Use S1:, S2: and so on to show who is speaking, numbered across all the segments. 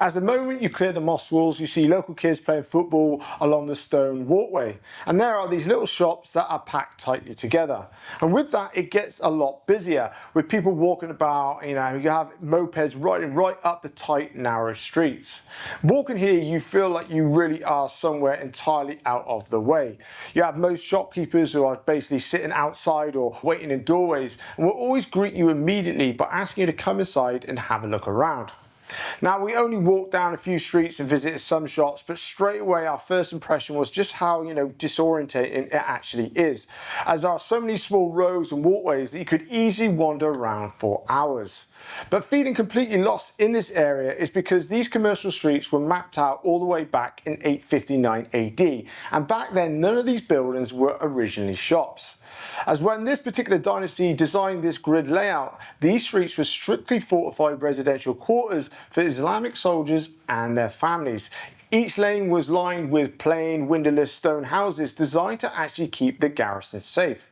S1: As the moment you clear the moss walls, you see local kids playing football along the stone walkway. And there are these little shops that are packed tightly together. And with that, it gets a lot busier with people walking about, you have mopeds riding right up the tight, narrow streets. Walking here, you feel like you really are somewhere entirely out of the way. You have most shopkeepers who are basically sitting outside or waiting in doorways and will always greet you immediately by asking you to come inside and have a look around. Now, we only walked down a few streets and visited some shops, but straight away our first impression was just how, disorientating it actually is, as there are so many small roads and walkways that you could easily wander around for hours. But feeling completely lost in this area is because these commercial streets were mapped out all the way back in 859 AD, and back then none of these buildings were originally shops. As when this particular dynasty designed this grid layout, these streets were strictly fortified residential quarters for Islamic soldiers and their families. Each lane was lined with plain, windowless stone houses designed to actually keep the garrison safe.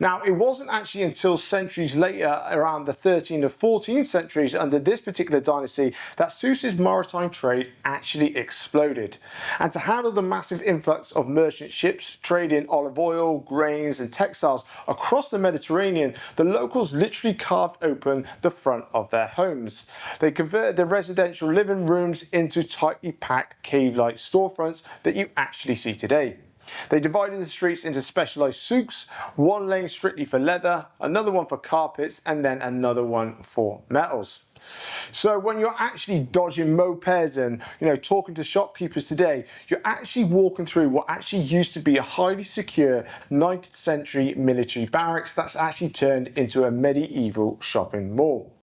S1: Now, it wasn't actually until centuries later, around the 13th and 14th centuries, under this particular dynasty, that Sousse's maritime trade actually exploded. And to handle the massive influx of merchant ships trading olive oil, grains and textiles across the Mediterranean, the locals literally carved open the front of their homes. They converted their residential living rooms into tightly packed cave-like storefronts that you actually see today. They divided the streets into specialised souks, one lane strictly for leather, another one for carpets, and then another one for metals. So when you're actually dodging mopeds and talking to shopkeepers today, you're actually walking through what actually used to be a highly secure 19th century military barracks that's actually turned into a medieval shopping mall.